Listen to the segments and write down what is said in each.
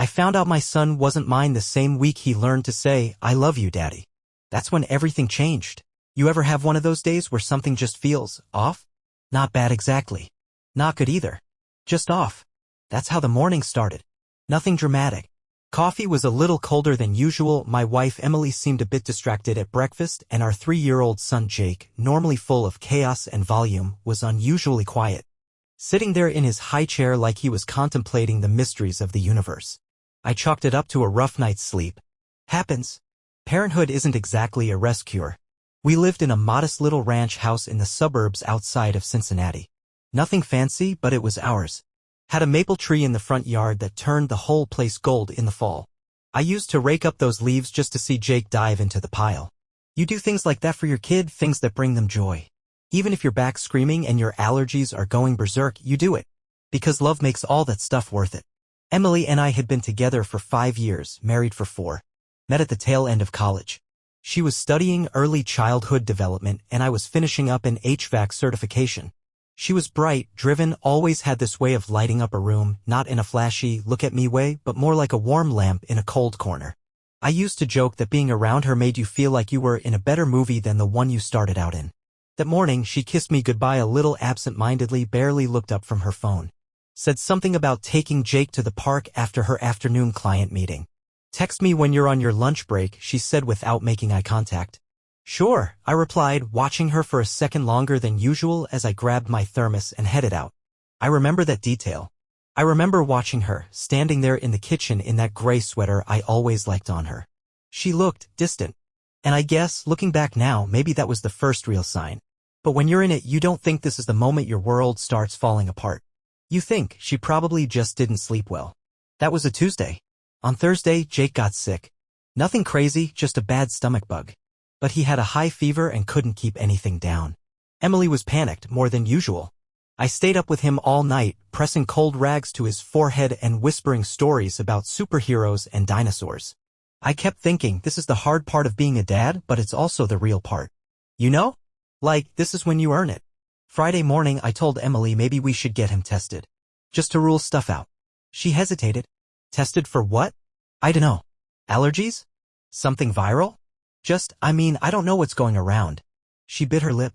I found out my son wasn't mine the same week he learned to say, "I love you, Daddy." That's when everything changed. You ever have one of those days where something just feels off? Not bad exactly. Not good either. Just off. That's how the morning started. Nothing dramatic. Coffee was a little colder than usual, my wife Emily seemed a bit distracted at breakfast, and our 3-year-old son Jake, normally full of chaos and volume, was unusually quiet. Sitting there in his high chair like he was contemplating the mysteries of the universe. I chalked it up to a rough night's sleep. Happens. Parenthood isn't exactly a rest cure. We lived in a modest little ranch house in the suburbs outside of Cincinnati. Nothing fancy, but it was ours. Had a maple tree in the front yard that turned the whole place gold in the fall. I used to rake up those leaves just to see Jake dive into the pile. You do things like that for your kid, things that bring them joy. Even if you're back screaming and your allergies are going berserk, you do it. Because love makes all that stuff worth it. Emily and I had been together for 5 years, married for 4. Met at the tail end of college. She was studying early childhood development and I was finishing up an HVAC certification. She was bright, driven, always had this way of lighting up a room, not in a flashy, look-at-me way, but more like a warm lamp in a cold corner. I used to joke that being around her made you feel like you were in a better movie than the one you started out in. That morning, she kissed me goodbye a little absent-mindedly, barely looked up from her phone. Said something about taking Jake to the park after her afternoon client meeting. "Text me when you're on your lunch break," she said without making eye contact. "Sure," I replied, watching her for a second longer than usual as I grabbed my thermos and headed out. I remember that detail. I remember watching her, standing there in the kitchen in that gray sweater I always liked on her. She looked distant. And I guess, looking back now, maybe that was the first real sign. But when you're in it, you don't think this is the moment your world starts falling apart. You think she probably just didn't sleep well. That was a Tuesday. On Thursday, Jake got sick. Nothing crazy, just a bad stomach bug. But he had a high fever and couldn't keep anything down. Emily was panicked, more than usual. I stayed up with him all night, pressing cold rags to his forehead and whispering stories about superheroes and dinosaurs. I kept thinking, this is the hard part of being a dad, but it's also the real part. You know? Like, this is when you earn it. Friday morning, I told Emily maybe we should get him tested. Just to rule stuff out. She hesitated. Tested for what? I dunno. Allergies? Something viral? I don't know what's going around. She bit her lip.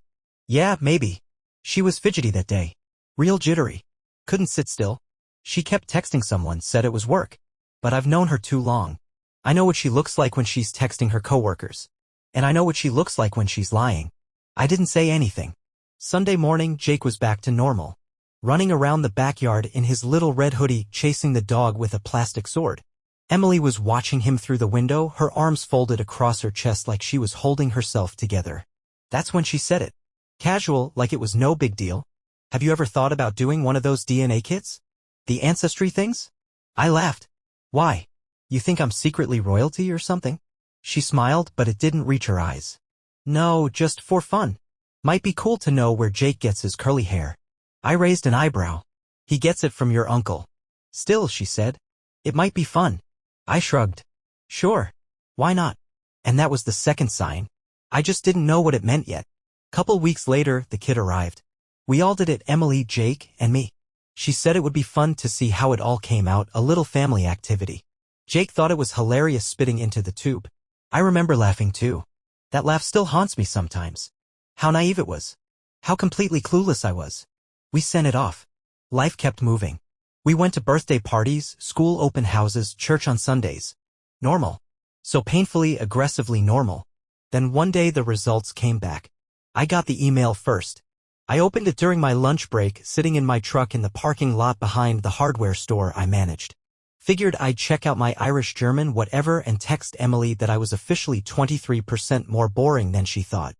Yeah, maybe. She was fidgety that day. Real jittery. Couldn't sit still. She kept texting someone, said it was work. But I've known her too long. I know what she looks like when she's texting her coworkers. And I know what she looks like when she's lying. I didn't say anything. Sunday morning, Jake was back to normal. Running around the backyard in his little red hoodie, chasing the dog with a plastic sword. Emily was watching him through the window, her arms folded across her chest like she was holding herself together. That's when she said it. Casual, like it was no big deal. Have you ever thought about doing one of those DNA kits? The ancestry things? I laughed. Why? You think I'm secretly royalty or something? She smiled, but it didn't reach her eyes. No, just for fun. Might be cool to know where Jake gets his curly hair. I raised an eyebrow. He gets it from your uncle. Still, she said. It might be fun. I shrugged. Sure. Why not? And that was the second sign. I just didn't know what it meant yet. Couple weeks later, the kid arrived. We all did it, Emily, Jake, and me. She said it would be fun to see how it all came out, a little family activity. Jake thought it was hilarious spitting into the tube. I remember laughing too. That laugh still haunts me sometimes. How naive it was. How completely clueless I was. We sent it off. Life kept moving. We went to birthday parties, school open houses, church on Sundays. Normal. So painfully, aggressively normal. Then one day the results came back. I got the email first. I opened it during my lunch break, sitting in my truck in the parking lot behind the hardware store I managed. Figured I'd check out my Irish German whatever and text Emily that I was officially 23% more boring than she thought.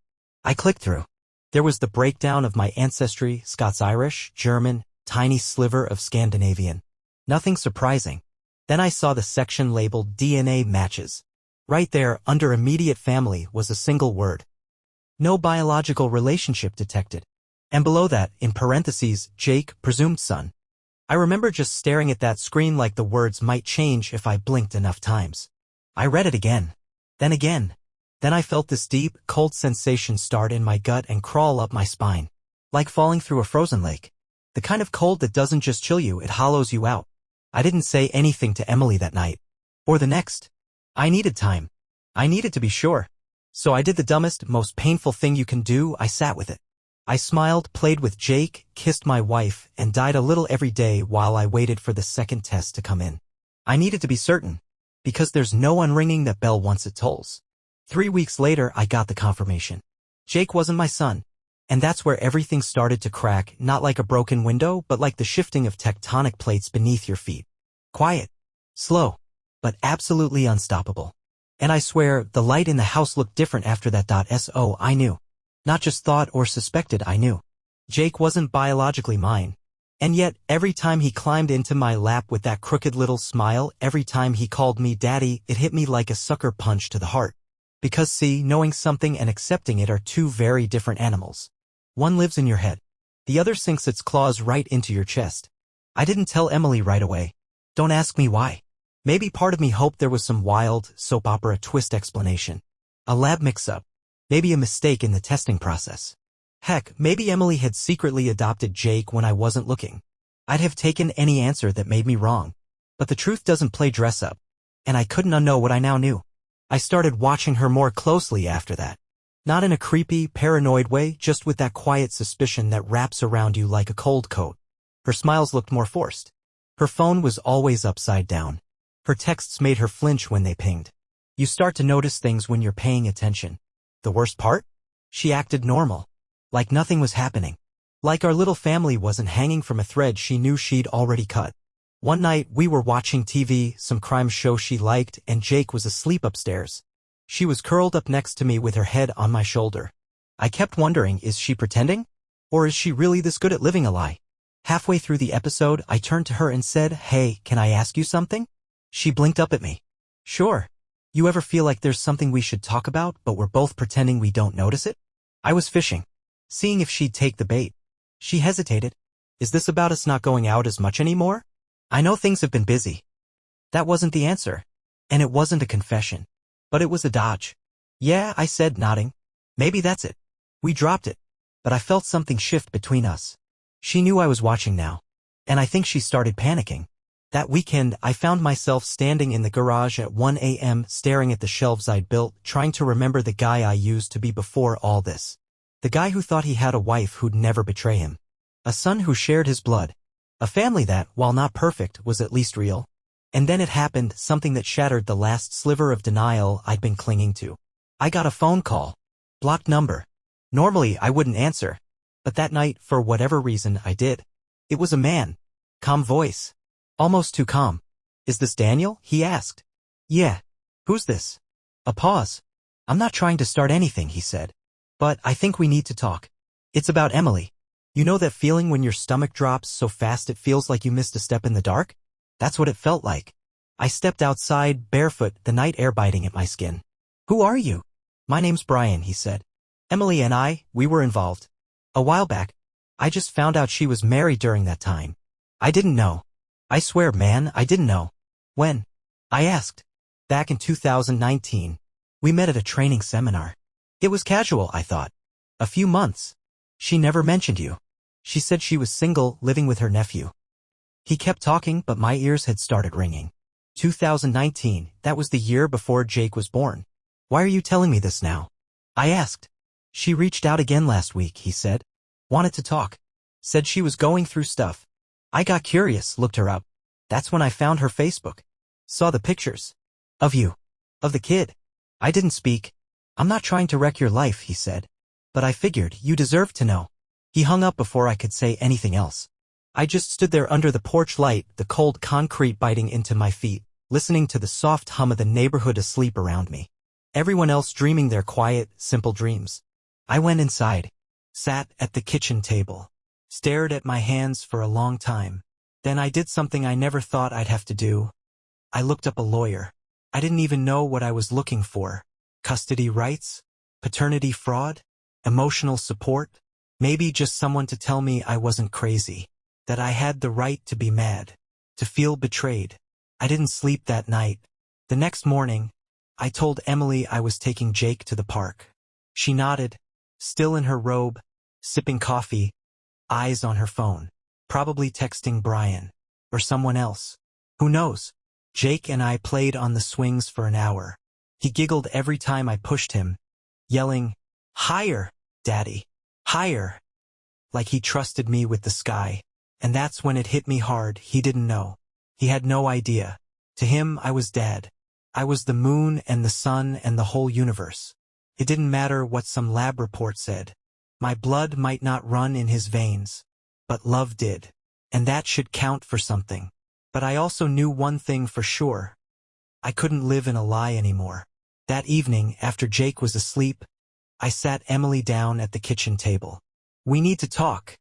I clicked through. There was the breakdown of my ancestry, Scots-Irish, German, tiny sliver of Scandinavian. Nothing surprising. Then I saw the section labeled DNA matches. Right there, under immediate family, was a single word. No biological relationship detected. And below that, in parentheses, Jake, presumed son. I remember just staring at that screen like the words might change if I blinked enough times. I read it again. Then again. Then I felt this deep, cold sensation start in my gut and crawl up my spine. Like falling through a frozen lake. The kind of cold that doesn't just chill you, it hollows you out. I didn't say anything to Emily that night. Or the next. I needed time. I needed to be sure. So I did the dumbest, most painful thing you can do. I sat with it. I smiled, played with Jake, kissed my wife, and died a little every day while I waited for the second test to come in. I needed to be certain. Because there's no one ringing that bell once it tolls. 3 weeks later, I got the confirmation. Jake wasn't my son. And that's where everything started to crack, not like a broken window, but like the shifting of tectonic plates beneath your feet. Quiet. Slow. But absolutely unstoppable. And I swear, the light in the house looked different after that. So I knew. Not just thought or suspected, I knew. Jake wasn't biologically mine. And yet, every time he climbed into my lap with that crooked little smile, every time he called me daddy, it hit me like a sucker punch to the heart. Because see, knowing something and accepting it are two very different animals. One lives in your head. The other sinks its claws right into your chest. I didn't tell Emily right away. Don't ask me why. Maybe part of me hoped there was some wild, soap opera twist explanation. A lab mix-up. Maybe a mistake in the testing process. Heck, maybe Emily had secretly adopted Jake when I wasn't looking. I'd have taken any answer that made me wrong. But the truth doesn't play dress-up. And I couldn't unknow what I now knew. I started watching her more closely after that. Not in a creepy, paranoid way, just with that quiet suspicion that wraps around you like a cold coat. Her smiles looked more forced. Her phone was always upside down. Her texts made her flinch when they pinged. You start to notice things when you're paying attention. The worst part? She acted normal. Like nothing was happening. Like our little family wasn't hanging from a thread she knew she'd already cut. One night, we were watching TV, some crime show she liked, and Jake was asleep upstairs. She was curled up next to me with her head on my shoulder. I kept wondering, is she pretending? Or is she really this good at living a lie? Halfway through the episode, I turned to her and said, "Hey, can I ask you something?" She blinked up at me. "Sure. You ever feel like there's something we should talk about, but we're both pretending we don't notice it?" I was fishing, seeing if she'd take the bait. She hesitated. "Is this about us not going out as much anymore? I know things have been busy." That wasn't the answer. And it wasn't a confession. But it was a dodge. "Yeah," I said, nodding. "Maybe that's it." We dropped it. But I felt something shift between us. She knew I was watching now. And I think she started panicking. That weekend, I found myself standing in the garage at 1 a.m. staring at the shelves I'd built, trying to remember the guy I used to be before all this. The guy who thought he had a wife who'd never betray him. A son who shared his blood. A family that, while not perfect, was at least real. And then it happened, something that shattered the last sliver of denial I'd been clinging to. I got a phone call. Blocked number. Normally, I wouldn't answer. But that night, for whatever reason, I did. It was a man. Calm voice. Almost too calm. "Is this Daniel?" he asked. "Yeah." "Who's this?" A pause. "I'm not trying to start anything," he said. "But I think we need to talk. It's about Emily. You know that feeling when your stomach drops so fast it feels like you missed a step in the dark? That's what it felt like." I stepped outside, barefoot, the night air biting at my skin. "Who are you?" "My name's Brian," he said. "Emily and we were involved. A while back. I just found out she was married during that time. I didn't know. I swear, man, I didn't know." "When?" I asked. "Back in 2019. We met at a training seminar. It was casual, I thought. A few months. She never mentioned you. She said she was single, living with her nephew." He kept talking, but my ears had started ringing. 2019, that was the year before Jake was born. "Why are you telling me this now?" I asked. "She reached out again last week," he said. "Wanted to talk. Said she was going through stuff." I got curious, looked her up. That's when I found her Facebook. Saw the pictures. "Of you. Of the kid." I didn't speak. "I'm not trying to wreck your life," he said. "But I figured you deserved to know." He hung up before I could say anything else. I just stood there under the porch light, the cold concrete biting into my feet, listening to the soft hum of the neighborhood asleep around me. Everyone else dreaming their quiet, simple dreams. I went inside. Sat at the kitchen table. Stared at my hands for a long time. Then I did something I never thought I'd have to do. I looked up a lawyer. I didn't even know what I was looking for. Custody rights? Paternity fraud? Emotional support? Maybe just someone to tell me I wasn't crazy. That I had the right to be mad. To feel betrayed. I didn't sleep that night. The next morning, I told Emily I was taking Jake to the park. She nodded, still in her robe, sipping coffee, eyes on her phone, probably texting Brian, or someone else. Who knows? Jake and I played on the swings for an hour. He giggled every time I pushed him, yelling, "Higher, Daddy, higher," like he trusted me with the sky. And that's when it hit me hard. He didn't know. He had no idea. To him, I was Dad. I was the moon and the sun and the whole universe. It didn't matter what some lab report said. My blood might not run in his veins, but love did. And that should count for something. But I also knew one thing for sure. I couldn't live in a lie anymore. That evening, after Jake was asleep, I sat Emily down at the kitchen table. "We need to talk,"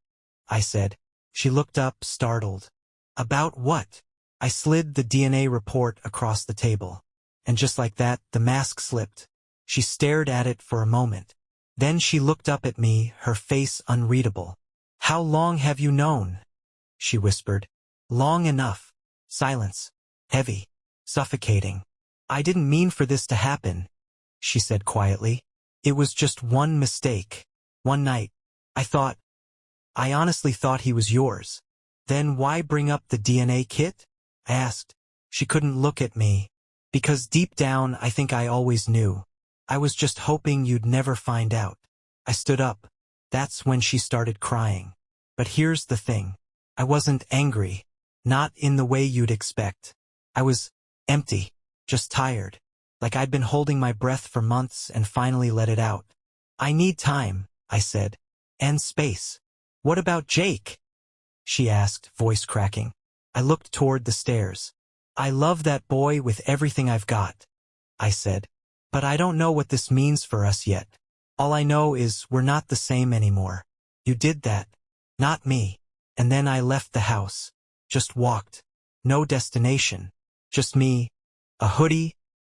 I said. She looked up, startled. "About what?" I slid the DNA report across the table. And just like that, the mask slipped. She stared at it for a moment. Then she looked up at me, her face unreadable. "How long have you known?" she whispered. "Long enough." Silence. Heavy. Suffocating. "I didn't mean for this to happen," she said quietly. "It was just one mistake. One night. I honestly thought he was yours." "Then why bring up the DNA kit?" I asked. She couldn't look at me. "Because deep down I think I always knew. I was just hoping you'd never find out." I stood up. That's when she started crying. But here's the thing. I wasn't angry. Not in the way you'd expect. I was empty. Just tired. Like I'd been holding my breath for months and finally let it out. "I need time," I said. "And space." "What about Jake?" she asked, voice cracking. I looked toward the stairs. "I love that boy with everything I've got," I said. "But I don't know what this means for us yet. All I know is we're not the same anymore. You did that. Not me." And then I left the house. Just walked. No destination. Just me, a hoodie,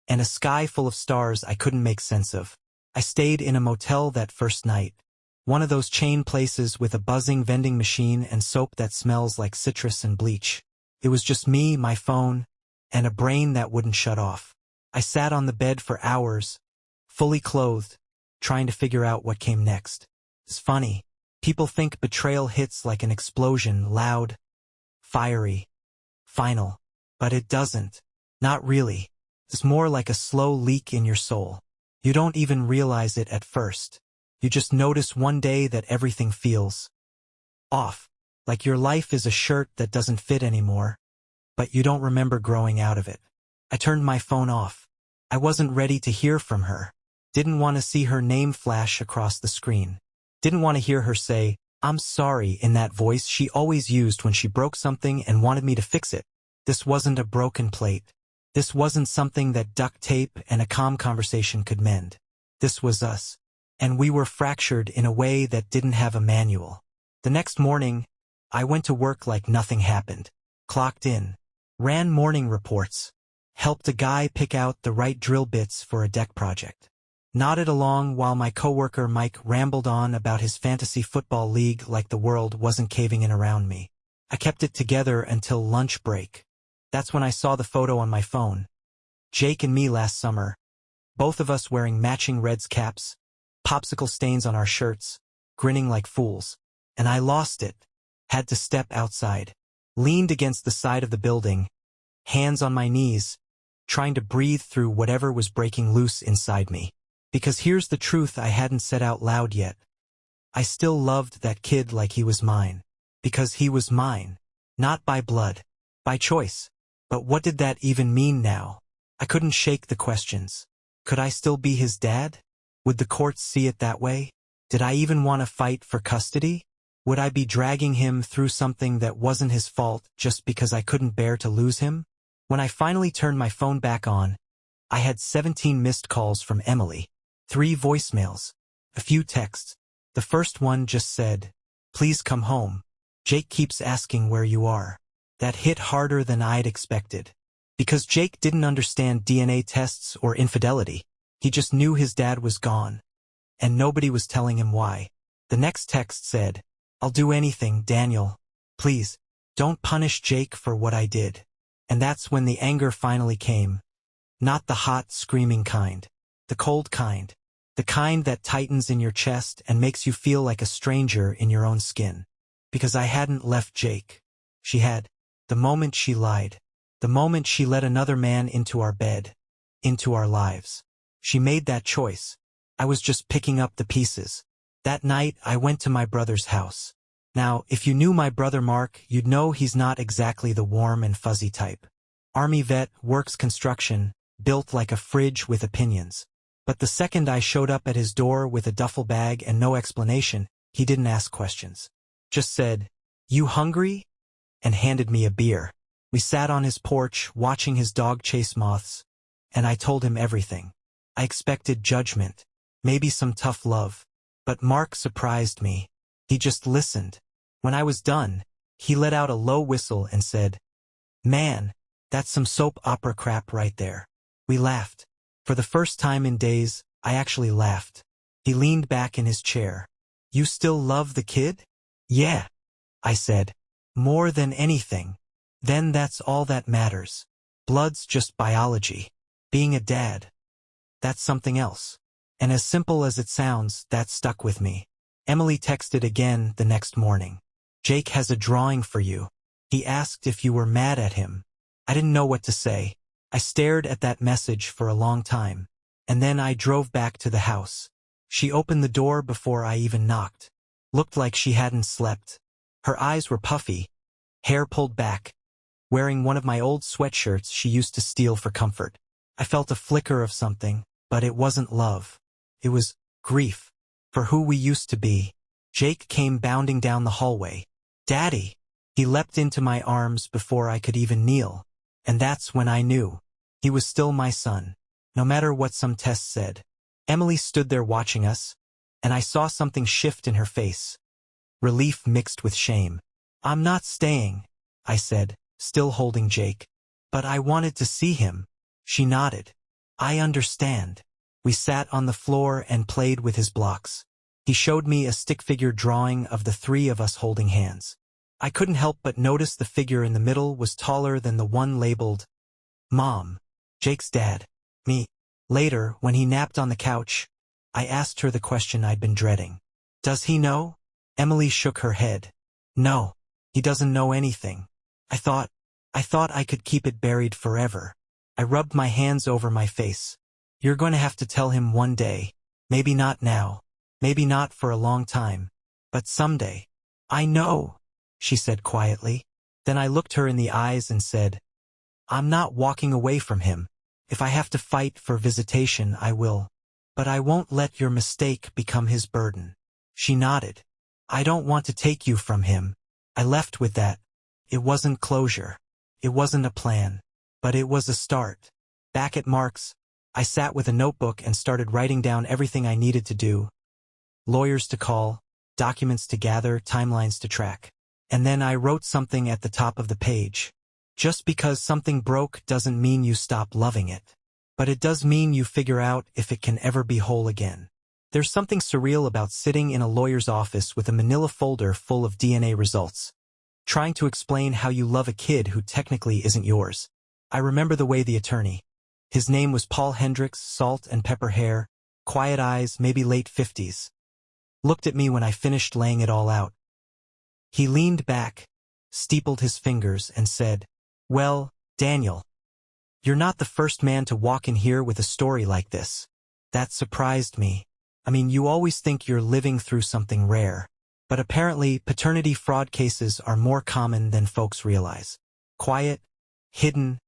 and a sky full of stars I couldn't make sense of. I stayed in a motel that first night. One of those chain places with a buzzing vending machine and soap that smells like citrus and bleach. It was just me, my phone, and a brain that wouldn't shut off. I sat on the bed for hours, fully clothed, trying to figure out what came next. It's funny. People think betrayal hits like an explosion, loud, fiery, final. But it doesn't. Not really. It's more like a slow leak in your soul. You don't even realize it at first. You just notice one day that everything feels off. Like your life is a shirt that doesn't fit anymore, but you don't remember growing out of it. I turned my phone off. I wasn't ready to hear from her. Didn't want to see her name flash across the screen. Didn't want to hear her say, "I'm sorry," in that voice she always used when she broke something and wanted me to fix it. This wasn't a broken plate. This wasn't something that duct tape and a calm conversation could mend. This was us. And we were fractured in a way that didn't have a manual. The next morning, I went to work like nothing happened. Clocked in. Ran morning reports. Helped a guy pick out the right drill bits for a deck project. Nodded along while my coworker Mike rambled on about his fantasy football league like the world wasn't caving in around me. I kept it together until lunch break. That's when I saw the photo on my phone. Jake and me last summer. Both of us wearing matching Reds caps, popsicle stains on our shirts, grinning like fools. And I lost it. Had to step outside. Leaned against the side of the building, hands on my knees, trying to breathe through whatever was breaking loose inside me. Because here's the truth I hadn't said out loud yet. I still loved that kid like he was mine. Because he was mine. Not by blood. By choice. But what did that even mean now? I couldn't shake the questions. Could I still be his dad? Would the courts see it that way? Did I even want to fight for custody? Would I be dragging him through something that wasn't his fault just because I couldn't bear to lose him? When I finally turned my phone back on, I had 17 missed calls from Emily, 3 voicemails, a few texts. The first one just said, "Please come home. Jake keeps asking where you are." That hit harder than I'd expected. Because Jake didn't understand DNA tests or infidelity. He just knew his dad was gone. And nobody was telling him why. The next text said, "I'll do anything, Daniel. Please, don't punish Jake for what I did." And that's when the anger finally came. Not the hot, screaming kind. The cold kind. The kind that tightens in your chest and makes you feel like a stranger in your own skin. Because I hadn't left Jake. She had. The moment she lied. The moment she let another man into our bed, into our lives. She made that choice. I was just picking up the pieces. That night, I went to my brother's house. Now, if you knew my brother Mark, you'd know he's not exactly the warm and fuzzy type. Army vet, works construction, built like a fridge with opinions. But the second I showed up at his door with a duffel bag and no explanation, he didn't ask questions. Just said, "You hungry?" and handed me a beer. We sat on his porch, watching his dog chase moths, and I told him everything. I expected judgment, maybe some tough love. But Mark surprised me. He just listened. When I was done, he let out a low whistle and said, "Man, that's some soap opera crap right there." We laughed. For the first time in days, I actually laughed. He leaned back in his chair. "You still love the kid?" "Yeah," I said. "More than anything." "Then that's all that matters. Blood's just biology. Being a dad, that's something else." And as simple as it sounds, that stuck with me. Emily texted again the next morning. "Jake has a drawing for you. He asked if you were mad at him." I didn't know what to say. I stared at that message for a long time. And then I drove back to the house. She opened the door before I even knocked. Looked like she hadn't slept. Her eyes were puffy, hair pulled back, wearing one of my old sweatshirts she used to steal for comfort. I felt a flicker of something, but it wasn't love. It was grief for who we used to be. Jake came bounding down the hallway. "Daddy!" He leapt into my arms before I could even kneel. And that's when I knew. He was still my son, no matter what some tests said. Emily stood there watching us, and I saw something shift in her face. Relief mixed with shame. "I'm not staying," I said, still holding Jake. "But I wanted to see him." She nodded. "I understand." We sat on the floor and played with his blocks. He showed me a stick figure drawing of the three of us holding hands. I couldn't help but notice the figure in the middle was taller than the one labeled Mom, Jake's dad, me. Later, when he napped on the couch, I asked her the question I'd been dreading. "Does he know?" Emily shook her head. "No, he doesn't know anything." I thought I could keep it buried forever. I rubbed my hands over my face. "You're going to have to tell him one day. Maybe not now. Maybe not for a long time. But someday." "I know," she said quietly. Then I looked her in the eyes and said, "I'm not walking away from him. If I have to fight for visitation, I will. But I won't let your mistake become his burden." She nodded. "I don't want to take you from him." I left with that. It wasn't closure. It wasn't a plan. But it was a start. Back at Mark's, I sat with a notebook and started writing down everything I needed to do. Lawyers to call, documents to gather, timelines to track. And then I wrote something at the top of the page. Just because something broke doesn't mean you stop loving it. But it does mean you figure out if it can ever be whole again. There's something surreal about sitting in a lawyer's office with a manila folder full of DNA results, trying to explain how you love a kid who technically isn't yours. I remember the way the attorney, his name was Paul Hendricks, salt and pepper hair, quiet eyes, maybe late 50s, looked at me when I finished laying it all out. He leaned back, steepled his fingers, and said, "Well, Daniel, you're not the first man to walk in here with a story like this." That surprised me. I mean, you always think you're living through something rare. But apparently, paternity fraud cases are more common than folks realize. Quiet, hidden,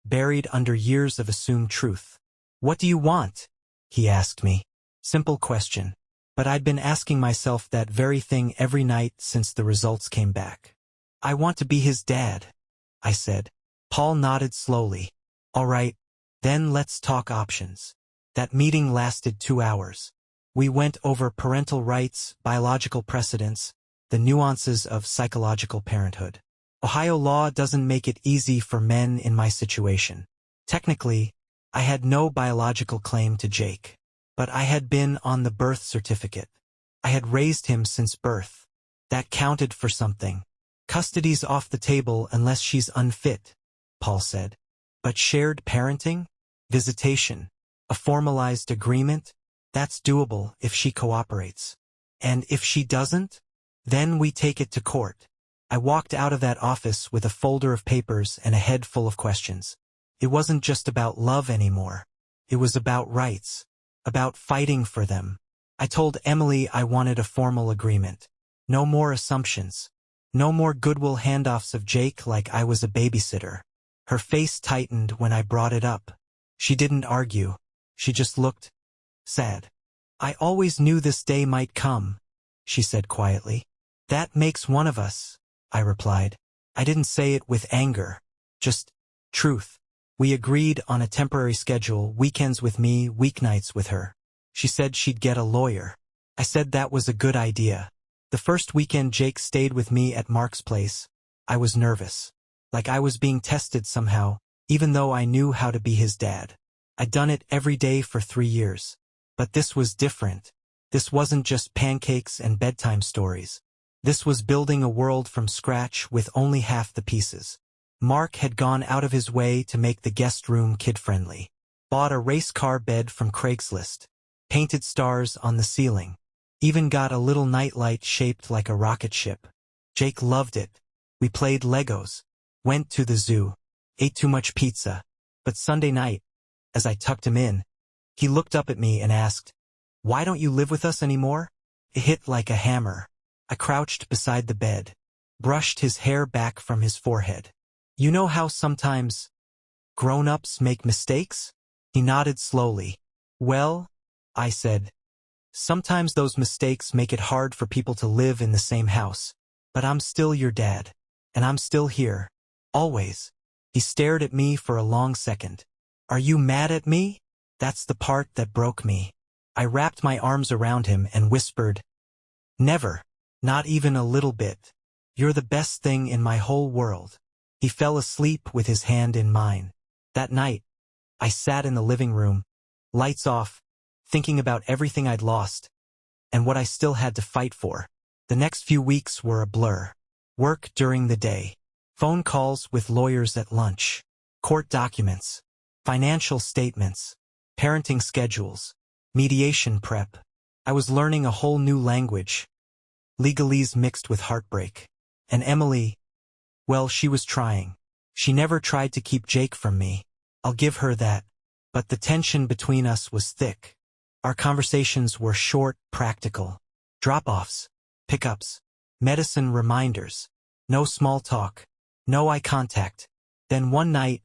buried under years of assumed truth. "What do you want?" he asked me. Simple question. But I'd been asking myself that very thing every night since the results came back. "I want to be his dad," I said. Paul nodded slowly. "All right, then let's talk options." That meeting lasted 2 hours. We went over parental rights, biological precedents, the nuances of psychological parenthood. Ohio law doesn't make it easy for men in my situation. Technically, I had no biological claim to Jake. But I had been on the birth certificate. I had raised him since birth. That counted for something. "Custody's off the table unless she's unfit," Paul said. "But shared parenting? Visitation? A formalized agreement? That's doable if she cooperates. And if she doesn't? Then we take it to court." I walked out of that office with a folder of papers and a head full of questions. It wasn't just about love anymore. It was about rights. About fighting for them. I told Emily I wanted a formal agreement. No more assumptions. No more goodwill handoffs of Jake like I was a babysitter. Her face tightened when I brought it up. She didn't argue. She just looked sad. I always knew this day might come, she said quietly. That makes one of us, I replied. I didn't say it with anger. Just truth. We agreed on a temporary schedule, weekends with me, weeknights with her. She said she'd get a lawyer. I said that was a good idea. The first weekend Jake stayed with me at Mark's place, I was nervous. Like I was being tested somehow, even though I knew how to be his dad. I'd done it every day for 3 years. But this was different. This wasn't just pancakes and bedtime stories. This was building a world from scratch with only half the pieces. Mark had gone out of his way to make the guest room kid-friendly. Bought a race car bed from Craigslist. Painted stars on the ceiling. Even got a little nightlight shaped like a rocket ship. Jake loved it. We played Legos. Went to the zoo. Ate too much pizza. But Sunday night, as I tucked him in, he looked up at me and asked, "Why don't you live with us anymore?" It hit like a hammer. I crouched beside the bed. Brushed his hair back from his forehead. You know how sometimes grown-ups make mistakes? He nodded slowly. Well, I said, sometimes those mistakes make it hard for people to live in the same house. But I'm still your dad. And I'm still here. Always. He stared at me for a long second. Are you mad at me? That's the part that broke me. I wrapped my arms around him and whispered, never. Not even a little bit. You're the best thing in my whole world. He fell asleep with his hand in mine. That night, I sat in the living room, lights off, thinking about everything I'd lost, and what I still had to fight for. The next few weeks were a blur. Work during the day. Phone calls with lawyers at lunch. Court documents. Financial statements. Parenting schedules. Mediation prep. I was learning a whole new language. Legalese mixed with heartbreak. And Emily, well, she was trying. She never tried to keep Jake from me. I'll give her that. But the tension between us was thick. Our conversations were short, practical. Drop-offs, pickups, medicine reminders. No small talk. No eye contact. Then one night,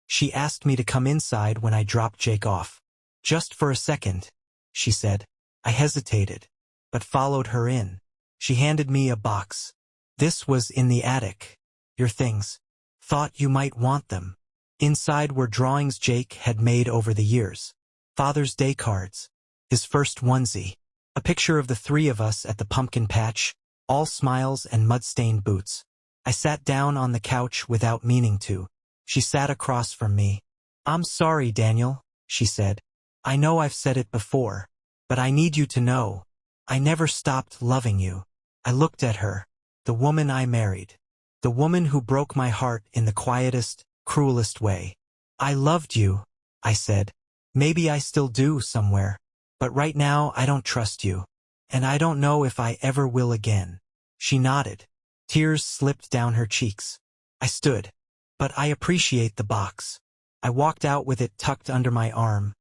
she asked me to come inside when I dropped Jake off. Just for a second, she said. I hesitated, but followed her in. She handed me a box. This was in the attic. Your things. Thought you might want them. Inside were drawings Jake had made over the years. Father's Day cards. His first onesie. A picture of the 3 of us at the pumpkin patch, all smiles and mud-stained boots. I sat down on the couch without meaning to. She sat across from me. I'm sorry, Daniel, she said. I know I've said it before, but I need you to know. I never stopped loving you. I looked at her. The woman I married. The woman who broke my heart in the quietest, cruelest way. I loved you, I said. Maybe I still do somewhere. But right now I don't trust you. And I don't know if I ever will again. She nodded. Tears slipped down her cheeks. I stood. But I appreciate the box. I walked out with it tucked under my arm,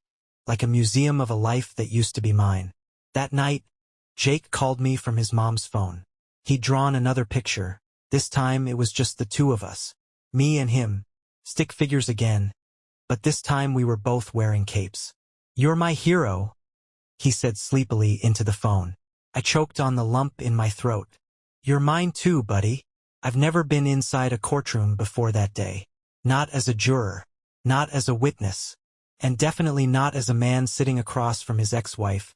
like a museum of a life that used to be mine. That night, Jake called me from his mom's phone. He'd drawn another picture. This time it was just the 2 of us. Me and him. Stick figures again. But this time we were both wearing capes. You're my hero, he said sleepily into the phone. I choked on the lump in my throat. You're mine too, buddy. I've never been inside a courtroom before that day. Not as a juror. Not as a witness. And definitely not as a man sitting across from his ex-wife,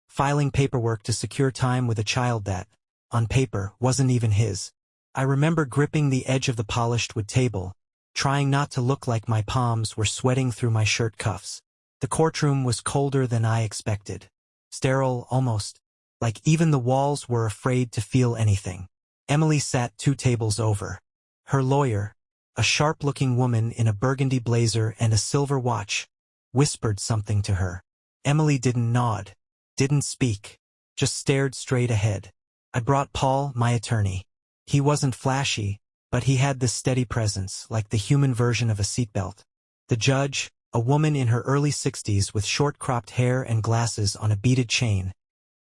filing paperwork to secure time with a child that, on paper, wasn't even his. I remember gripping the edge of the polished wood table, trying not to look like my palms were sweating through my shirt cuffs. The courtroom was colder than I expected. Sterile, almost. Like even the walls were afraid to feel anything. Emily sat 2 tables over. Her lawyer, a sharp-looking woman in a burgundy blazer and a silver watch, whispered something to her. Emily didn't nod, didn't speak, just stared straight ahead. I brought Paul, my attorney. He wasn't flashy, but he had this steady presence, like the human version of a seatbelt. The judge, a woman in her early 60s with short-cropped hair and glasses on a beaded chain,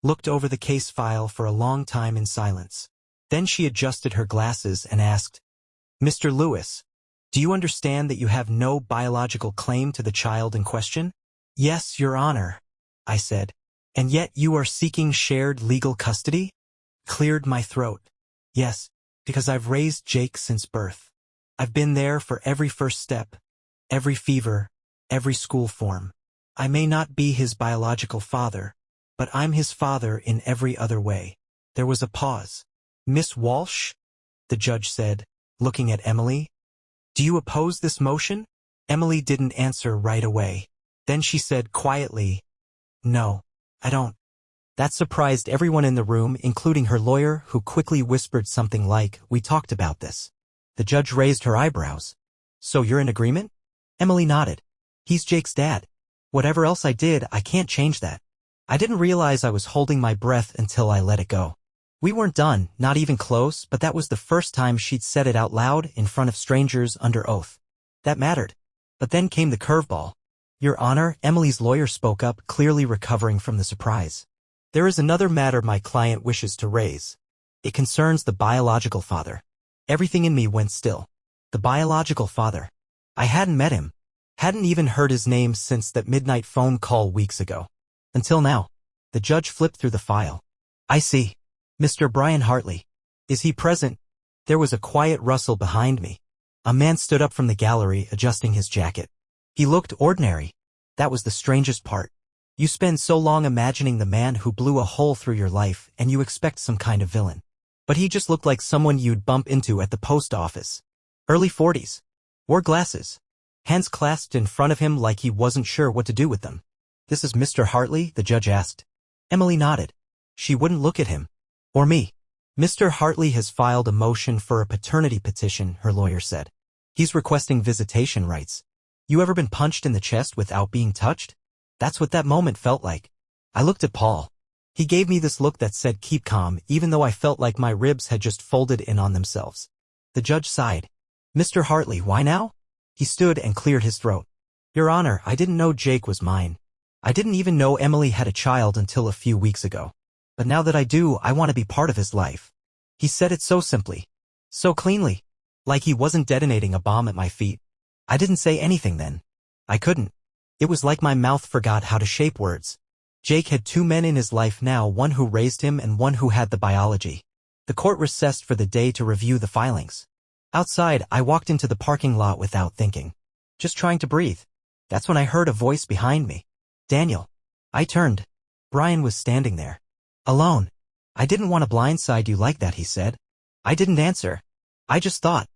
looked over the case file for a long time in silence. Then she adjusted her glasses and asked, "Mr. Lewis, do you understand that you have no biological claim to the child in question?" "Yes, Your Honor," I said. "And yet you are seeking shared legal custody?" Cleared my throat. "Yes, because I've raised Jake since birth. I've been there for every first step, every fever, every school form. I may not be his biological father, but I'm his father in every other way." There was a pause. "Miss Walsh?" the judge said, looking at Emily. "Do you oppose this motion?" Emily didn't answer right away. Then she said quietly, "No, I don't." That surprised everyone in the room, including her lawyer, who quickly whispered something like, "We talked about this." The judge raised her eyebrows. "So you're in agreement?" Emily nodded. "He's Jake's dad. Whatever else I did, I can't change that." I didn't realize I was holding my breath until I let it go. We weren't done, not even close, but that was the first time she'd said it out loud in front of strangers under oath. That mattered. But then came the curveball. "Your Honor," Emily's lawyer spoke up, clearly recovering from the surprise. "There is another matter my client wishes to raise. It concerns the biological father." Everything in me went still. The biological father. I hadn't met him. Hadn't even heard his name since that midnight phone call weeks ago. Until now. The judge flipped through the file. "I see. Mr. Brian Hartley. Is he present?" There was a quiet rustle behind me. A man stood up from the gallery, adjusting his jacket. He looked ordinary. That was the strangest part. You spend so long imagining the man who blew a hole through your life, and you expect some kind of villain. But he just looked like someone you'd bump into at the post office. Early 40s. Wore glasses. Hands clasped in front of him like he wasn't sure what to do with them. "This is Mr. Hartley?" the judge asked. Emily nodded. She wouldn't look at him. Or me. "Mr. Hartley has filed a motion for a paternity petition," her lawyer said. "He's requesting visitation rights." You ever been punched in the chest without being touched? That's what that moment felt like. I looked at Paul. He gave me this look that said keep calm, even though I felt like my ribs had just folded in on themselves. The judge sighed. "Mr. Hartley, why now?" He stood and cleared his throat. "Your Honor, I didn't know Jake was mine. I didn't even know Emily had a child until a few weeks ago. But now that I do, I want to be part of his life." He said it so simply. So cleanly. Like he wasn't detonating a bomb at my feet. I didn't say anything then. I couldn't. It was like my mouth forgot how to shape words. Jake had two men in his life now, one who raised him and one who had the biology. The court recessed for the day to review the filings. Outside, I walked into the parking lot without thinking. Just trying to breathe. That's when I heard a voice behind me. "Daniel." I turned. Brian was standing there. Alone. "I didn't want to blindside you like that," he said. I didn't answer. I just thought.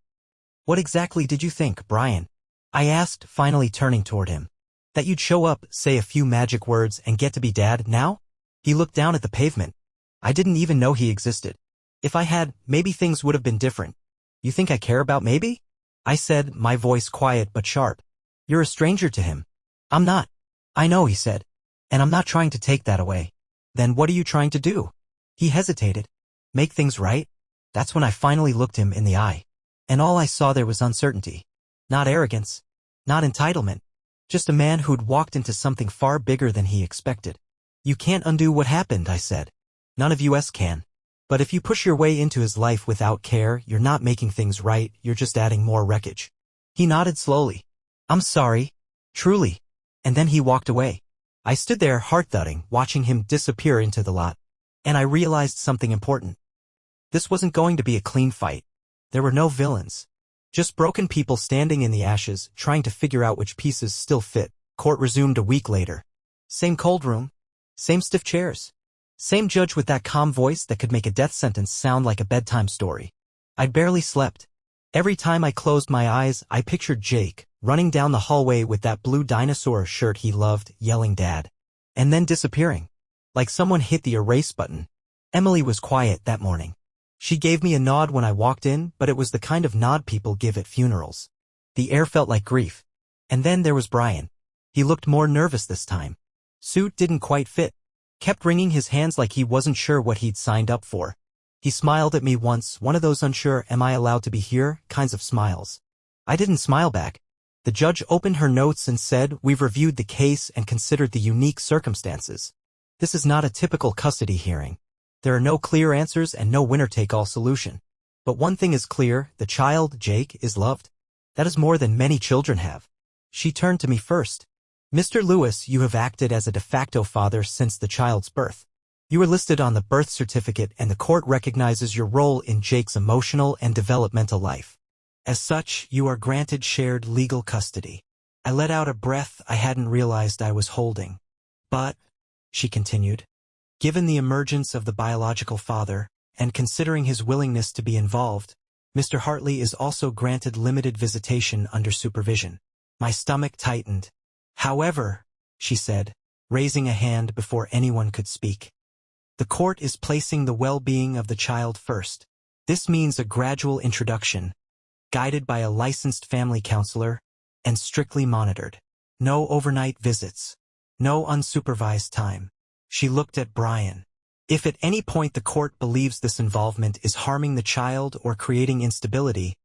"What exactly did you think, Brian?" I asked, finally turning toward him. "That you'd show up, say a few magic words, and get to be dad now?" He looked down at the pavement. I didn't even know he existed. If I had, maybe things would have been different. "You think I care about maybe?" I said, my voice quiet but sharp. "You're a stranger to him." "I'm not." "I know," he said. "And I'm not trying to take that away." "Then what are you trying to do?" He hesitated. "Make things right?" That's when I finally looked him in the eye. And all I saw there was uncertainty. Not arrogance. Not entitlement. Just a man who'd walked into something far bigger than he expected. "You can't undo what happened," I said. "None of us can. But if you push your way into his life without care, you're not making things right, you're just adding more wreckage." He nodded slowly. "I'm sorry. Truly." And then he walked away. I stood there, heart-thudding, watching him disappear into the lot. And I realized something important. This wasn't going to be a clean fight. There were no villains. Just broken people standing in the ashes, trying to figure out which pieces still fit. Court resumed a week later. Same cold room. Same stiff chairs. Same judge with that calm voice that could make a death sentence sound like a bedtime story. I'd barely slept. Every time I closed my eyes, I pictured Jake, running down the hallway with that blue dinosaur shirt he loved, yelling "Dad." And then disappearing. Like someone hit the erase button. Emily was quiet that morning. She gave me a nod when I walked in, but it was the kind of nod people give at funerals. The air felt like grief. And then there was Brian. He looked more nervous this time. Suit didn't quite fit. Kept wringing his hands like he wasn't sure what he'd signed up for. He smiled at me once, one of those unsure am I allowed to be here kinds of smiles. I didn't smile back. The judge opened her notes and said, "We've reviewed the case and considered the unique circumstances. This is not a typical custody hearing. There are no clear answers and no winner-take-all solution. But one thing is clear, the child, Jake, is loved. That is more than many children have." She turned to me first. "Mr. Lewis, you have acted as a de facto father since the child's birth. You are listed on the birth certificate and the court recognizes your role in Jake's emotional and developmental life. As such, you are granted shared legal custody." I let out a breath I hadn't realized I was holding. "But," she continued, "given the emergence of the biological father, and considering his willingness to be involved, Mr. Hartley is also granted limited visitation under supervision." My stomach tightened. "However," she said, raising a hand before anyone could speak, "the court is placing the well-being of the child first. This means a gradual introduction, guided by a licensed family counselor, and strictly monitored. No overnight visits. No unsupervised time." She looked at Brian. "If at any point the court believes this involvement is harming the child or creating instability,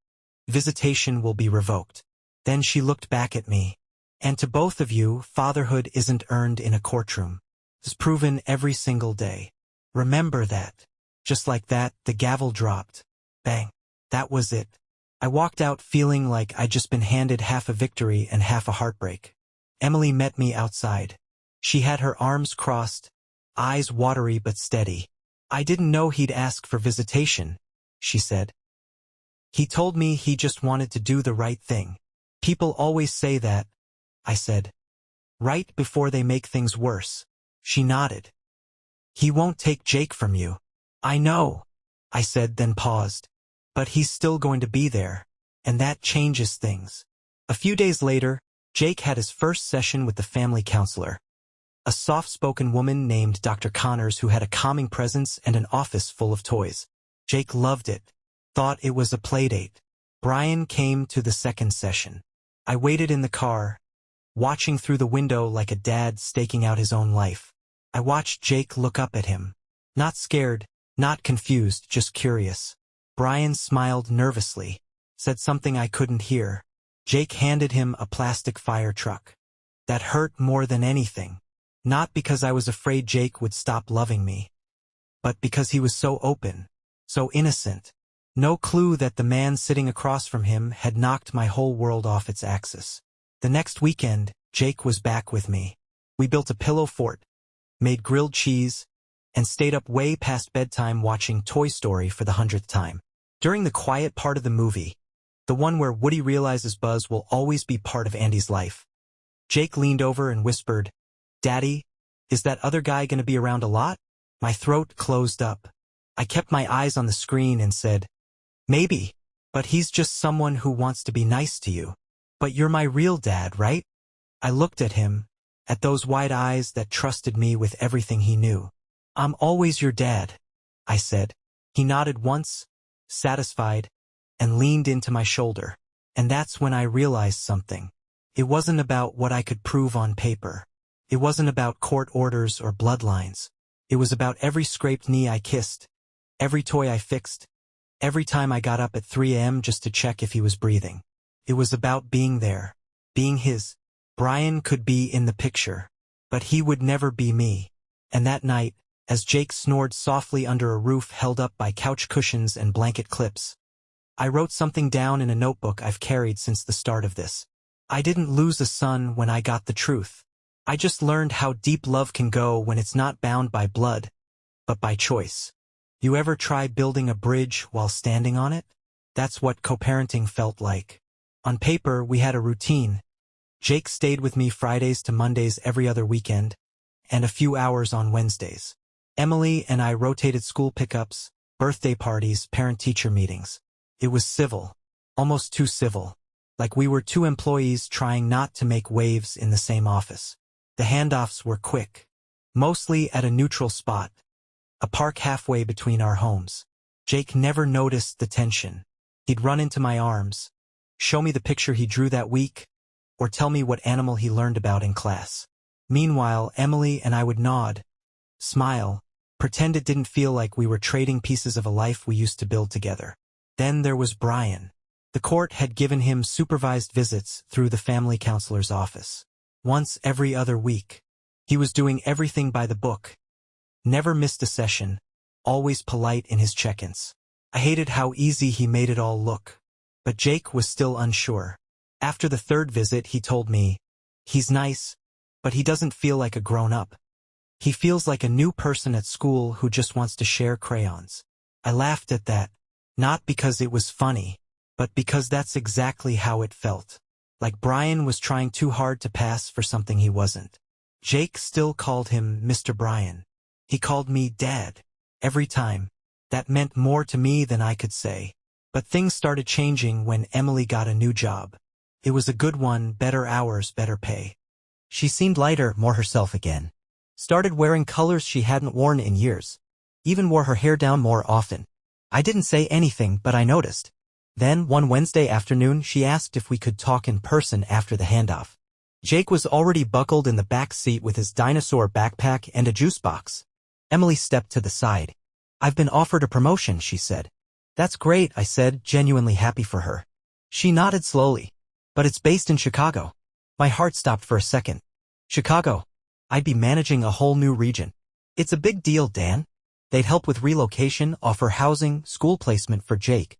visitation will be revoked." Then she looked back at me. "And to both of you, fatherhood isn't earned in a courtroom. It's proven every single day. Remember that." Just like that, the gavel dropped. Bang. That was it. I walked out feeling like I'd just been handed half a victory and half a heartbreak. Emily met me outside. She had her arms crossed, eyes watery but steady. "I didn't know he'd ask for visitation," she said. "He told me he just wanted to do the right thing." "People always say that," I said. "Right before they make things worse." She nodded. "He won't take Jake from you." "I know," I said, then paused. "But he's still going to be there, and that changes things." A few days later, Jake had his first session with the family counselor, a soft-spoken woman named Dr. Connors who had a calming presence and an office full of toys. Jake loved it, thought it was a playdate. Brian came to the second session. I waited in the car, watching through the window like a dad staking out his own life. I watched Jake look up at him. Not scared, not confused, just curious. Brian smiled nervously, said something I couldn't hear. Jake handed him a plastic fire truck. That hurt more than anything. Not because I was afraid Jake would stop loving me, but because he was so open, so innocent. No clue that the man sitting across from him had knocked my whole world off its axis. The next weekend, Jake was back with me. We built a pillow fort, made grilled cheese, and stayed up way past bedtime watching Toy Story for the 100th time. During the quiet part of the movie, the one where Woody realizes Buzz will always be part of Andy's life, Jake leaned over and whispered, "Daddy, is that other guy going to be around a lot?" My throat closed up. I kept my eyes on the screen and said, "Maybe, but he's just someone who wants to be nice to you. But you're my real dad, right?" I looked at him, at those wide eyes that trusted me with everything he knew. "I'm always your dad," I said. He nodded once, satisfied, and leaned into my shoulder. And that's when I realized something. It wasn't about what I could prove on paper. It wasn't about court orders or bloodlines. It was about every scraped knee I kissed, every toy I fixed, every time I got up at 3 a.m. just to check if he was breathing. It was about being there, being his. Brian could be in the picture, but he would never be me. And that night, as Jake snored softly under a roof held up by couch cushions and blanket clips, I wrote something down in a notebook I've carried since the start of this. I didn't lose a son when I got the truth. I just learned how deep love can go when it's not bound by blood, but by choice. You ever try building a bridge while standing on it? That's what co-parenting felt like. On paper, we had a routine. Jake stayed with me Fridays to Mondays every other weekend, and a few hours on Wednesdays. Emily and I rotated school pickups, birthday parties, parent-teacher meetings. It was civil, almost too civil, like we were two employees trying not to make waves in the same office. The handoffs were quick, mostly at a neutral spot, a park halfway between our homes. Jake never noticed the tension. He'd run into my arms, show me the picture he drew that week, or tell me what animal he learned about in class. Meanwhile, Emily and I would nod, smile, Pretend it didn't feel like we were trading pieces of a life we used to build together. Then there was Brian. The court had given him supervised visits through the family counselor's office. Once every other week. He was doing everything by the book. Never missed a session. Always polite in his check-ins. I hated how easy he made it all look. But Jake was still unsure. After the third visit, he told me, "He's nice, but he doesn't feel like a grown-up. He feels like a new person at school who just wants to share crayons." I laughed at that, not because it was funny, but because that's exactly how it felt. Like Brian was trying too hard to pass for something he wasn't. Jake still called him Mr. Brian. He called me Dad. Every time. That meant more to me than I could say. But things started changing when Emily got a new job. It was a good one, better hours, better pay. She seemed lighter, more herself again. Started wearing colors she hadn't worn in years. Even wore her hair down more often. I didn't say anything, but I noticed. Then, one Wednesday afternoon, she asked if we could talk in person after the handoff. Jake was already buckled in the back seat with his dinosaur backpack and a juice box. Emily stepped to the side. "I've been offered a promotion," she said. "That's great," I said, genuinely happy for her. She nodded slowly. "But it's based in Chicago." My heart stopped for a second. Chicago. I'd be managing a whole new region. "It's a big deal, Dan. They'd help with relocation, offer housing, school placement for Jake."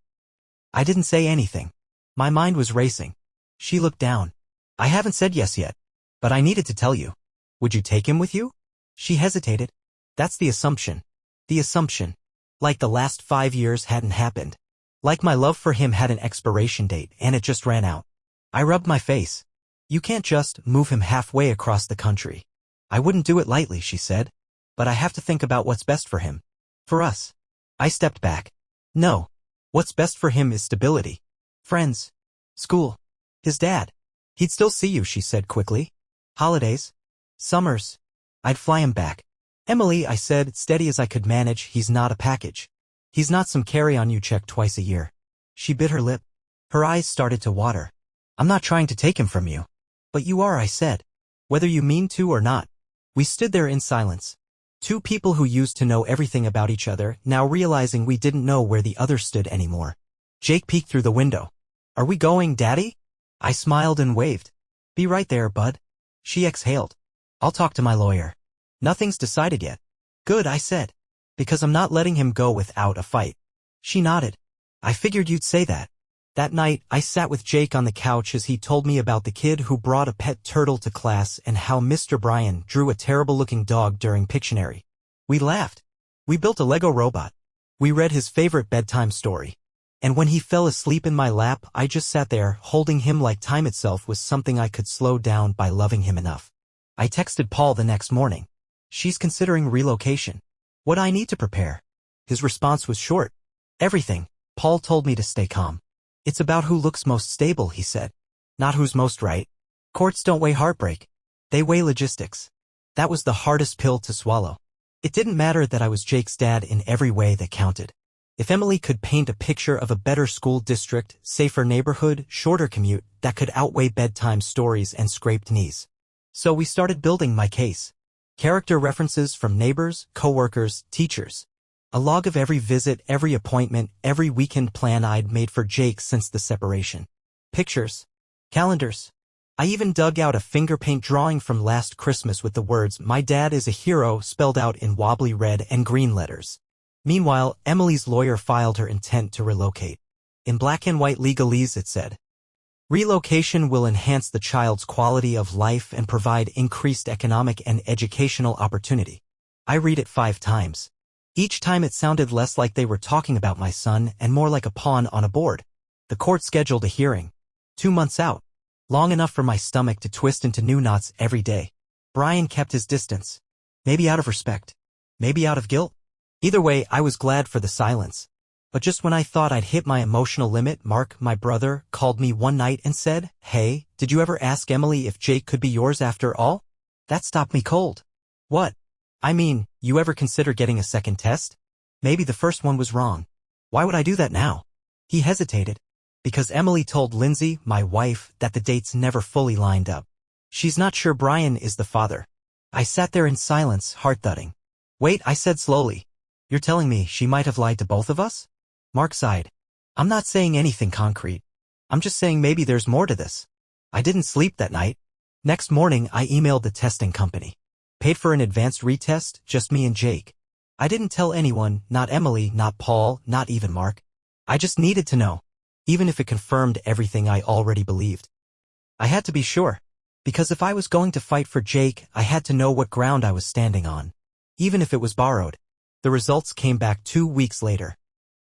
I didn't say anything. My mind was racing. She looked down. "I haven't said yes yet. But I needed to tell you. Would you take him with you?" She hesitated. "That's the assumption." The assumption. Like the last 5 years hadn't happened. Like my love for him had an expiration date and it just ran out. I rubbed my face. "You can't just move him halfway across the country." "I wouldn't do it lightly," she said. "But I have to think about what's best for him. For us." I stepped back. "No. What's best for him is stability. Friends. School. His dad. He'd still see you," she said quickly. "Holidays. Summers. I'd fly him back." "Emily," I said, steady as I could manage, "he's not a package. He's not some carry-on you check twice a year." She bit her lip. Her eyes started to water. "I'm not trying to take him from you." "But you are," I said. "Whether you mean to or not." We stood there in silence. Two people who used to know everything about each other, now realizing we didn't know where the other stood anymore. Jake peeked through the window. "Are we going, Daddy?" I smiled and waved. "Be right there, bud." She exhaled. "I'll talk to my lawyer." "Nothing's decided yet." "Good," I said. "Because I'm not letting him go without a fight." She nodded. "I figured you'd say that." That night, I sat with Jake on the couch as he told me about the kid who brought a pet turtle to class and how Mr. Brian drew a terrible-looking dog during Pictionary. We laughed. We built a Lego robot. We read his favorite bedtime story. And when he fell asleep in my lap, I just sat there, holding him like time itself was something I could slow down by loving him enough. I texted Paul the next morning. "She's considering relocation. What I need to prepare?" His response was short. "Everything." Paul told me to stay calm. "It's about who looks most stable," he said. "Not who's most right. Courts don't weigh heartbreak. They weigh logistics." That was the hardest pill to swallow. It didn't matter that I was Jake's dad in every way that counted. If Emily could paint a picture of a better school district, safer neighborhood, shorter commute, that could outweigh bedtime stories and scraped knees. So we started building my case. Character references from neighbors, coworkers, teachers. A log of every visit, every appointment, every weekend plan I'd made for Jake since the separation. Pictures. Calendars. I even dug out a finger paint drawing from last Christmas with the words, "My dad is a hero," spelled out in wobbly red and green letters. Meanwhile, Emily's lawyer filed her intent to relocate. In black and white legalese it said, "Relocation will enhance the child's quality of life and provide increased economic and educational opportunity." I read it 5 times. Each time it sounded less like they were talking about my son and more like a pawn on a board. The court scheduled a hearing. 2 months out. Long enough for my stomach to twist into new knots every day. Brian kept his distance. Maybe out of respect. Maybe out of guilt. Either way, I was glad for the silence. But just when I thought I'd hit my emotional limit, Mark, my brother, called me one night and said, "Hey, did you ever ask Emily if Jake could be yours after all?" That stopped me cold. "What?" "I mean, you ever consider getting a second test? Maybe the first one was wrong." "Why would I do that now?" He hesitated. "Because Emily told Lindsay, my wife, that the dates never fully lined up. She's not sure Brian is the father." I sat there in silence, heart thudding. Wait, I said slowly. You're telling me she might have lied to both of us? Mark sighed. I'm not saying anything concrete. I'm just saying maybe there's more to this. I didn't sleep that night. Next morning, I emailed the testing company. Paid for an advanced retest, just me and Jake. I didn't tell anyone, not Emily, not Paul, not even Mark. I just needed to know, even if it confirmed everything I already believed. I had to be sure, because if I was going to fight for Jake, I had to know what ground I was standing on, even if it was borrowed. The results came back 2 weeks later.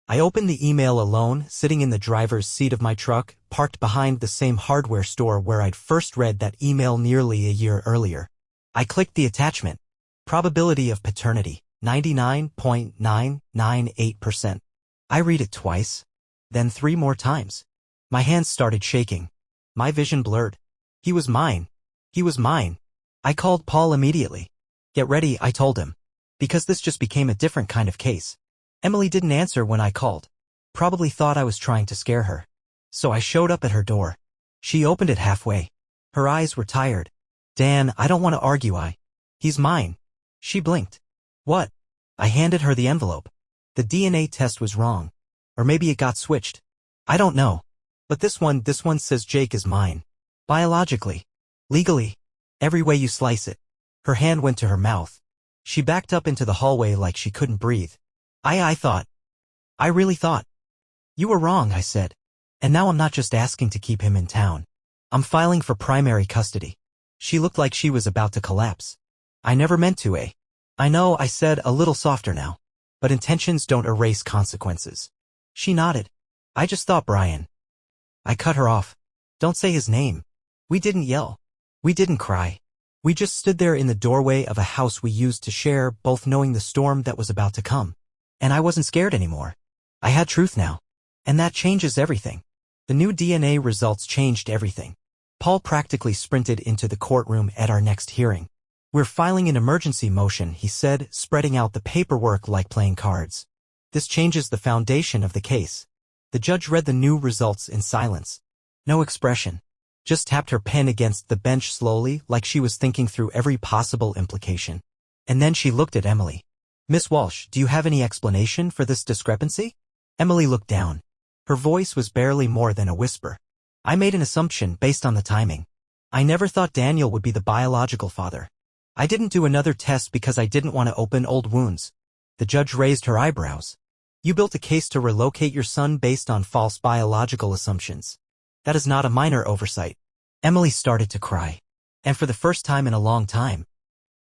I opened the email alone, sitting in the driver's seat of my truck, parked behind the same hardware store where I'd first read that email nearly a year earlier. I clicked the attachment. Probability of paternity, 99.998%. I read it twice, then 3 more times. My hands started shaking. My vision blurred. He was mine. He was mine. I called Paul immediately. Get ready, I told him. Because this just became a different kind of case. Emily didn't answer when I called. Probably thought I was trying to scare her. So I showed up at her door. She opened it halfway. Her eyes were tired. Dan, I don't want to argue. He's mine. She blinked. What? I handed her the envelope. The DNA test was wrong. Or maybe it got switched. I don't know. But this one says Jake is mine. Biologically. Legally. Every way you slice it. Her hand went to her mouth. She backed up into the hallway like she couldn't breathe. I really thought. You were wrong, I said. And now I'm not just asking to keep him in town. I'm filing for primary custody. She looked like she was about to collapse. I never meant to, I know, I said, a little softer now. But intentions don't erase consequences. She nodded. I just thought Brian. I cut her off. Don't say his name. We didn't yell. We didn't cry. We just stood there in the doorway of a house we used to share, both knowing the storm that was about to come. And I wasn't scared anymore. I had truth now. And that changes everything. The new DNA results changed everything. Paul practically sprinted into the courtroom at our next hearing. We're filing an emergency motion, he said, spreading out the paperwork like playing cards. This changes the foundation of the case. The judge read the new results in silence. No expression. Just tapped her pen against the bench slowly, like she was thinking through every possible implication. And then she looked at Emily. Miss Walsh, do you have any explanation for this discrepancy? Emily looked down. Her voice was barely more than a whisper. I made an assumption based on the timing. I never thought Daniel would be the biological father. I didn't do another test because I didn't want to open old wounds. The judge raised her eyebrows. You built a case to relocate your son based on false biological assumptions. That is not a minor oversight. Emily started to cry. And for the first time in a long time,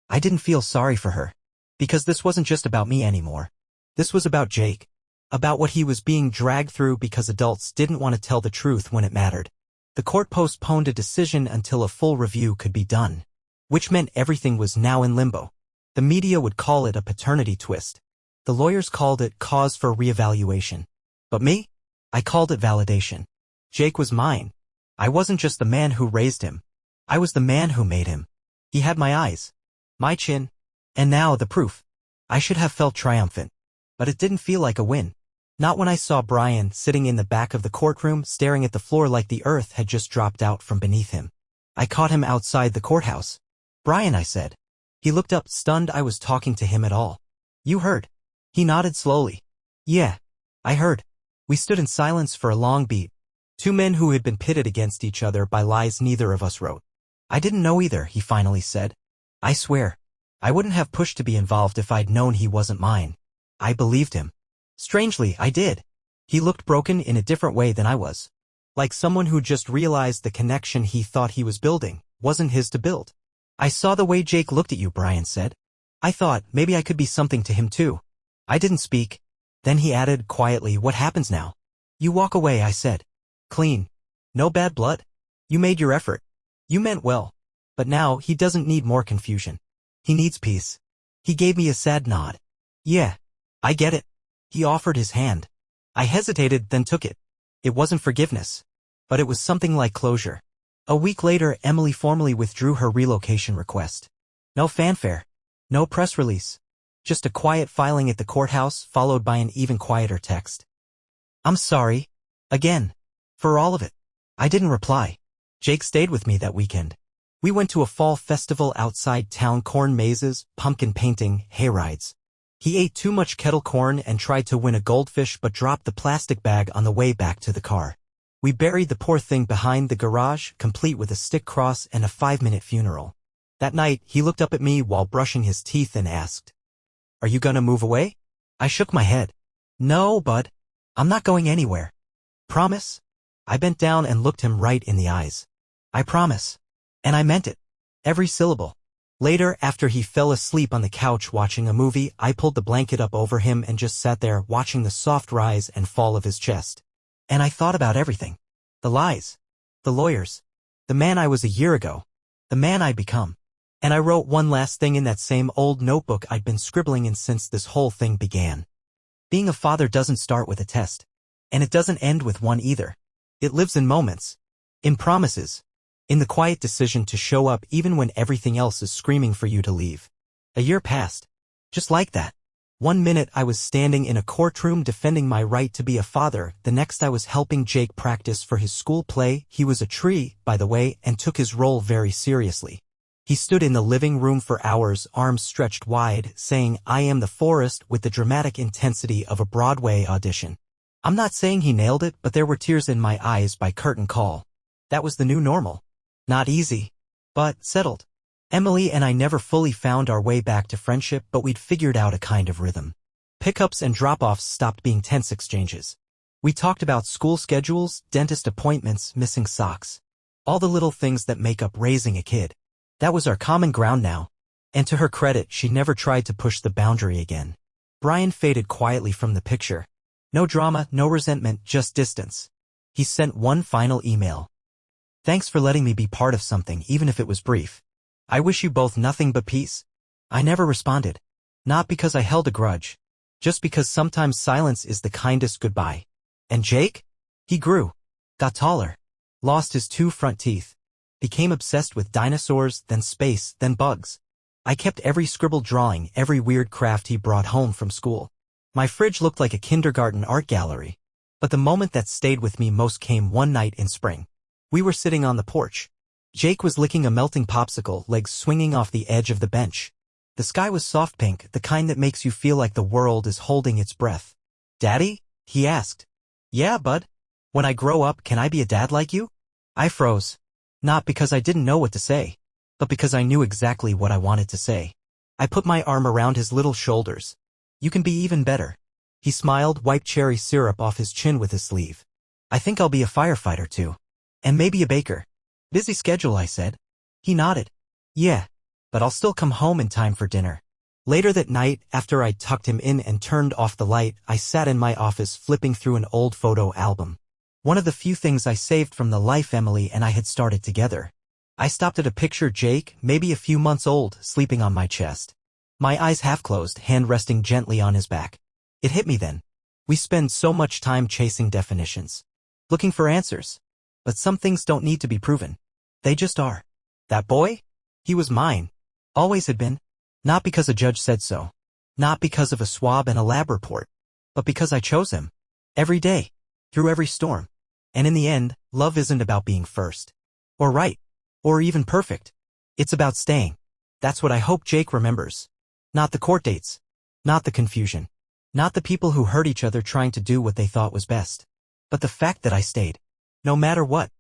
I didn't feel sorry for her. Because this wasn't just about me anymore. This was about Jake. About what he was being dragged through because adults didn't want to tell the truth when it mattered. The court postponed a decision until a full review could be done. Which meant everything was now in limbo. The media would call it a paternity twist. The lawyers called it cause for reevaluation. But me? I called it validation. Jake was mine. I wasn't just the man who raised him. I was the man who made him. He had my eyes. My chin. And now the proof. I should have felt triumphant. But it didn't feel like a win. Not when I saw Brian sitting in the back of the courtroom staring at the floor like the earth had just dropped out from beneath him. I caught him outside the courthouse. Brian, I said. He looked up, stunned I was talking to him at all. You heard. He nodded slowly. Yeah, I heard. We stood in silence for a long beat. 2 men who had been pitted against each other by lies neither of us wrote. I didn't know either, he finally said. I swear. I wouldn't have pushed to be involved if I'd known he wasn't mine. I believed him. Strangely, I did. He looked broken in a different way than I was. Like someone who just realized the connection he thought he was building wasn't his to build. I saw the way Jake looked at you, Brian said. I thought maybe I could be something to him too. I didn't speak. Then he added quietly, what happens now? You walk away, I said. Clean. No bad blood. You made your effort. You meant well. But now he doesn't need more confusion. He needs peace. He gave me a sad nod. Yeah, I get it. He offered his hand. I hesitated, then took it. It wasn't forgiveness. But it was something like closure. A week later, Emily formally withdrew her relocation request. No fanfare. No press release. Just a quiet filing at the courthouse, followed by an even quieter text. I'm sorry. Again. For all of it. I didn't reply. Jake stayed with me that weekend. We went to a fall festival outside town, corn mazes, pumpkin painting, hay rides. He ate too much kettle corn and tried to win a goldfish but dropped the plastic bag on the way back to the car. We buried the poor thing behind the garage, complete with a stick cross and a 5-minute funeral. That night, he looked up at me while brushing his teeth and asked, "Are you gonna move away?" I shook my head. "No, bud. I'm not going anywhere." "Promise?" I bent down and looked him right in the eyes. "I promise." And I meant it. Every syllable. Later, after he fell asleep on the couch watching a movie, I pulled the blanket up over him and just sat there watching the soft rise and fall of his chest. And I thought about everything. The lies. The lawyers. The man I was a year ago. The man I'd become. And I wrote one last thing in that same old notebook I'd been scribbling in since this whole thing began. Being a father doesn't start with a test. And it doesn't end with one either. It lives in moments. In promises. In the quiet decision to show up even when everything else is screaming for you to leave. A year passed. Just like that. One minute I was standing in a courtroom defending my right to be a father, the next I was helping Jake practice for his school play. He was a tree, by the way, and took his role very seriously. He stood in the living room for hours, arms stretched wide, saying, "I am the forest," with the dramatic intensity of a Broadway audition. I'm not saying he nailed it, but there were tears in my eyes by curtain call. That was the new normal. Not easy, but settled. Emily and I never fully found our way back to friendship, but we'd figured out a kind of rhythm. Pickups and drop-offs stopped being tense exchanges. We talked about school schedules, dentist appointments, missing socks. All the little things that make up raising a kid. That was our common ground now. And to her credit, she never tried to push the boundary again. Brian faded quietly from the picture. No drama, no resentment, just distance. He sent one final email. "Thanks for letting me be part of something, even if it was brief. I wish you both nothing but peace." I never responded. Not because I held a grudge. Just because sometimes silence is the kindest goodbye. And Jake? He grew. Got taller. Lost his 2 front teeth. Became obsessed with dinosaurs, then space, then bugs. I kept every scribbled drawing, every weird craft he brought home from school. My fridge looked like a kindergarten art gallery. But the moment that stayed with me most came one night in spring. We were sitting on the porch. Jake was licking a melting popsicle, legs swinging off the edge of the bench. The sky was soft pink, the kind that makes you feel like the world is holding its breath. "Daddy?" he asked. "Yeah, bud. When I grow up, can I be a dad like you?" I froze. Not because I didn't know what to say, but because I knew exactly what I wanted to say. I put my arm around his little shoulders. "You can be even better." He smiled, wiped cherry syrup off his chin with his sleeve. "I think I'll be a firefighter too. And maybe a baker." "Busy schedule," I said. He nodded. "Yeah, but I'll still come home in time for dinner." Later that night, after I'd tucked him in and turned off the light, I sat in my office flipping through an old photo album. One of the few things I saved from the life Emily and I had started together. I stopped at a picture Jake, maybe a few months old, sleeping on my chest. My eyes half closed, hand resting gently on his back. It hit me then. We spend so much time chasing definitions. Looking for answers. But some things don't need to be proven. They just are. That boy? He was mine. Always had been. Not because a judge said so. Not because of a swab and a lab report. But because I chose him. Every day. Through every storm. And in the end, love isn't about being first. Or right. Or even perfect. It's about staying. That's what I hope Jake remembers. Not the court dates. Not the confusion. Not the people who hurt each other trying to do what they thought was best. But the fact that I stayed. No matter what.